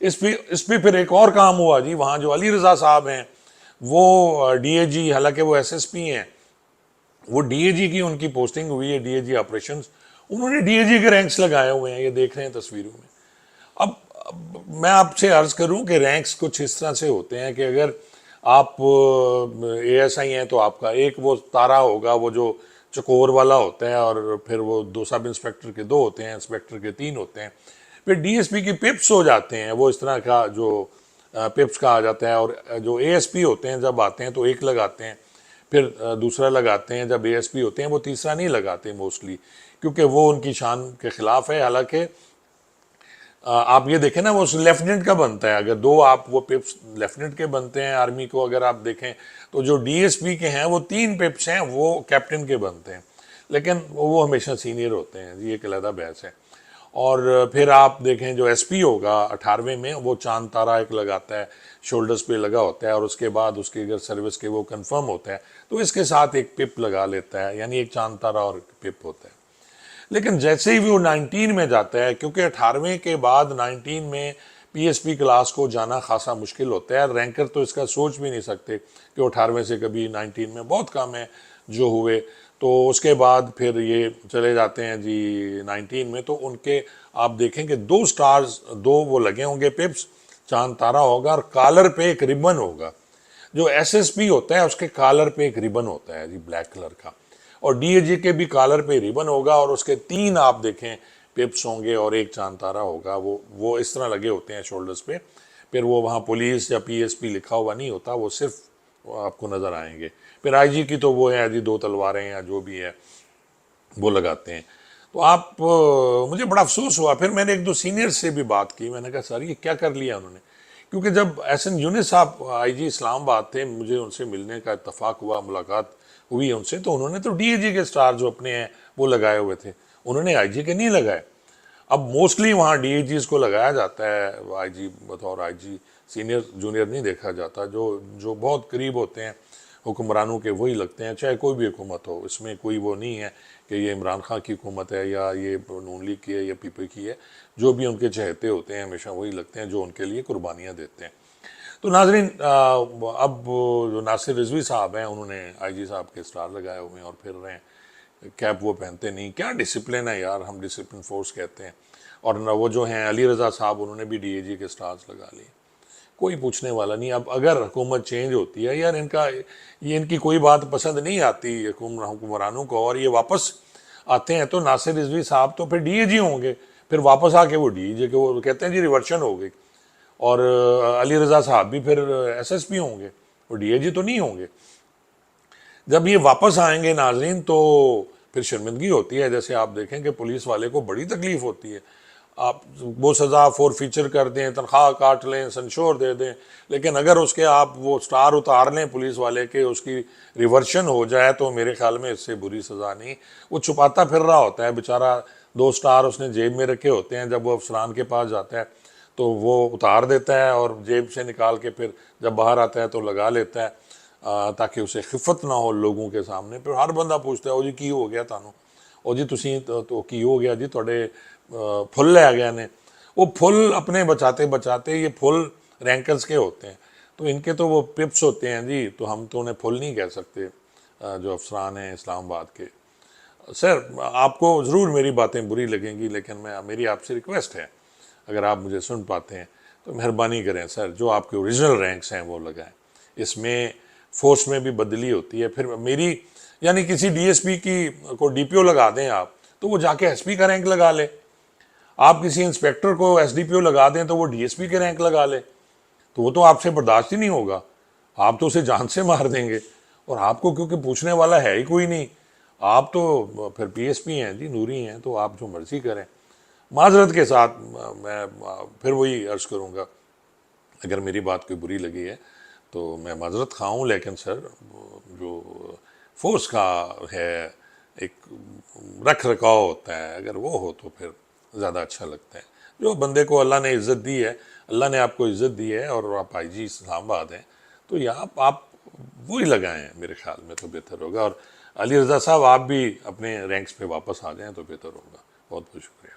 اس پہ پھر ایک اور کام ہوا جی، وہاں جو علی رضا صاحب ہیں وہ ڈی اے جی، حالانکہ وہ ایس ایس پی ہیں، وہ ڈی اے جی کی ان کی پوسٹنگ ہوئی ہے، ڈی اے جی آپریشنز، انہوں نے ڈی اے جی کے رینکس لگائے ہوئے ہیں، یہ دیکھ رہے ہیں تصویروں میں۔ اب میں آپ سے عرض کروں کہ رینکس کچھ اس طرح سے ہوتے ہیں کہ اگر آپ اے ایس آئی ہیں تو آپ کا ایک وہ تارا ہوگا، وہ جو چکور والا ہوتا ہے، اور پھر وہ دو سب انسپیکٹر کے دو ہوتے ہیں، انسپیکٹر کے تین ہوتے ہیں، پھر ڈی ایس پی کی پپس ہو جاتے ہیں، وہ اس طرح کا جو پپس کہا جاتا ہے، اور جو اے ایس پی ہوتے ہیں جب آتے ہیں تو ایک لگاتے ہیں، پھر دوسرا لگاتے ہیں، جب اے ایس پی ہوتے ہیں وہ تیسرا نہیں لگاتے موسٹلی، کیونکہ وہ ان کی شان کے خلاف ہے۔ حالانکہ آپ یہ دیکھیں نا، وہ لیفٹننٹ کا بنتا ہے، اگر دو آپ وہ پپس لیفٹننٹ کے بنتے ہیں آرمی کو، اگر آپ دیکھیں تو جو ڈی ایس پی کے ہیں وہ تین پپس ہیں، وہ کیپٹن کے بنتے ہیں، لیکن وہ ہمیشہ سینئر ہوتے ہیں، یہ ایک علیحدہ بحث ہے۔ اور پھر آپ دیکھیں جو ایس پی ہوگا 18ویں میں، وہ چاند تارا ایک لگاتا ہے، شولڈرز پہ لگا ہوتا ہے، اور اس کے بعد اس کی اگر سروس کے وہ کنفرم ہوتا ہے تو اس کے ساتھ ایک پپ لگا لیتا ہے، یعنی ایک چاند تارا اور پپ ہوتا ہے۔ لیکن جیسے ہی وہ 19 میں جاتا ہے، کیونکہ 18ویں کے بعد 19 میں پی ایس پی کلاس کو جانا خاصا مشکل ہوتا ہے، رینکر تو اس کا سوچ بھی نہیں سکتے کہ 18ویں سے کبھی 19 میں، بہت کم ہے جو ہوئے۔ تو اس کے بعد پھر یہ چلے جاتے ہیں جی 19 میں، تو ان کے آپ دیکھیں کہ دو سٹارز، دو وہ لگے ہوں گے پپس، چاند تارا ہوگا اور کالر پہ ایک ربن ہوگا۔ جو ایس ایس پی ہوتا ہے اس کے کالر پہ ایک ربن ہوتا ہے جی بلیک کلر کا، اور ڈی اے جی کے بھی کالر پہ ربن ہوگا، اور اس کے تین آپ دیکھیں پپس ہوں گے اور ایک چاند تارا ہوگا، وہ اس طرح لگے ہوتے ہیں شولڈرز پہ۔ پھر وہ وہاں پولیس یا پی ایس پی لکھا ہوا نہیں ہوتا، وہ صرف آپ کو نظر آئیں گے۔ پھر آئی جی کی تو وہ ہے جی دو تلواریں یا جو بھی ہے وہ لگاتے ہیں۔ تو آپ مجھے بڑا افسوس ہوا، پھر میں نے ایک دو سینئر سے بھی بات کی، میں نے کہا سر یہ کیا کر لیا انہوں نے، کیونکہ جب ایس این یونس صاحب آئی جی اسلام آباد تھے، مجھے ان سے ملنے کا اتفاق ہوا، ملاقات ہوئی ان سے، تو انہوں نے تو ڈی اے جی کے سٹار جو اپنے ہیں وہ لگائے ہوئے تھے، انہوں نے آئی جی کے نہیں لگائے۔ اب موسٹلی وہاں ڈی اے جیز کو لگایا جاتا ہے، آئی جی بطور آئی جی سینئر جونیئر نہیں دیکھا جاتا، جو بہت قریب ہوتے ہیں حکمرانوں کے وہی لگتے ہیں، چاہے کوئی بھی حکومت ہو، اس میں کوئی وہ نہیں ہے کہ یہ عمران خان کی حکومت ہے یا یہ نون لیگ کی ہے یا پی پی کی ہے، جو بھی ان کے چہتے ہوتے ہیں ہمیشہ وہی لگتے ہیں جو ان کے لیے قربانیاں دیتے ہیں۔ تو ناظرین، اب جو ناصر رضوی صاحب ہیں انہوں نے آئی جی صاحب کے سٹار لگائے ہوئے ہیں اور پھر رہے ہیں، کیپ وہ پہنتے نہیں، کیا ڈسپلن ہے یار، ہم ڈسپلن فورس کہتے ہیں۔ اور نہ وہ جو ہیں علی رضا صاحب، انہوں نے بھی ڈی اے جی کے سٹارز لگا لیے، کوئی پوچھنے والا نہیں۔ اب اگر حکومت چینج ہوتی ہے، یار ان کی کوئی بات پسند نہیں آتی حکمرانوں کو اور یہ واپس آتے ہیں، تو ناصر رضوی صاحب تو پھر ڈی اے جی ہوں گے، پھر واپس آ کے وہ ڈی اے جی کے وہ کہتے ہیں جی ریورشن ہو گئی، اور علی رضا صاحب بھی پھر ایس ایس پی ہوں گے، وہ ڈی اے جی تو نہیں ہوں گے۔ جب یہ واپس آئیں گے ناظرین تو پھر شرمندگی ہوتی ہے، جیسے آپ دیکھیں کہ پولیس والے کو بڑی تکلیف ہوتی ہے، آپ وہ سزا فور فیچر کر دیں، تنخواہ کاٹ لیں، سنشور دے دیں، لیکن اگر اس کے آپ وہ سٹار اتار لیں پولیس والے کے، اس کی ریورشن ہو جائے، تو میرے خیال میں اس سے بری سزا نہیں۔ وہ چھپاتا پھر رہا ہوتا ہے بیچارہ، دو سٹار اس نے جیب میں رکھے ہوتے ہیں، جب وہ افسران کے پاس جاتا ہے تو وہ اتار دیتا ہے اور جیب سے نکال کے پھر جب باہر آتا ہے تو لگا لیتا ہے، تاکہ اسے خفت نہ ہو لوگوں کے سامنے۔ پھر ہر بندہ پوچھتا ہے او جی کی ہو گیا تانوں، او جی تسی تو کی ہو گیا جی، تھوڑے پھل لے گئے نے۔ وہ پھل اپنے بچاتے بچاتے، یہ پھل رینکرز کے ہوتے ہیں، تو ان کے تو وہ پپس ہوتے ہیں جی، تو ہم تو انہیں پھل نہیں کہہ سکتے جو افسران ہیں اسلام آباد کے۔ سر آپ کو ضرور میری باتیں بری لگیں گی، لیکن میری آپ سے ریکویسٹ ہے، اگر آپ مجھے سن پاتے ہیں تو مہربانی کریں سر، جو آپ کے اوریجنل رینکس ہیں وہ لگائیں۔ اس میں فورس میں بھی بدلی ہوتی ہے، پھر میری یعنی کسی ڈی ایس پی کی کو ڈی پی او لگا دیں آپ، تو وہ جا کے ایس پی کا رینک لگا لے۔ آپ کسی انسپیکٹر کو ایس ڈی پی او لگا دیں تو وہ ڈی ایس پی کے رینک لگا لے، تو وہ تو آپ سے برداشت ہی نہیں ہوگا، آپ تو اسے جان سے مار دیں گے، اور آپ کو کیونکہ پوچھنے والا ہے ہی کوئی نہیں، آپ تو پھر پی ایس پی ہیں جی، نوری ہیں، تو آپ جو مرضی کریں۔ معذرت کے ساتھ میں پھر وہی عرض کروں گا، اگر میری بات کوئی بری لگی ہے تو میں معذرت خواہ ہوں، لیکن سر جو فورس کا ہے ایک رکھ رکھاؤ ہوتا ہے، اگر وہ ہو تو پھر زیادہ اچھا لگتا ہے۔ جو بندے کو اللہ نے عزت دی ہے، اللہ نے آپ کو عزت دی ہے، اور آپ آئی جی اسلام آباد ہیں، تو یہاں آپ وہی لگائیں، میرے خیال میں تو بہتر ہوگا۔ اور علی رضا صاحب آپ بھی اپنے رینکس پہ واپس آ جائیں تو بہتر ہوگا۔ بہت بہت شکریہ۔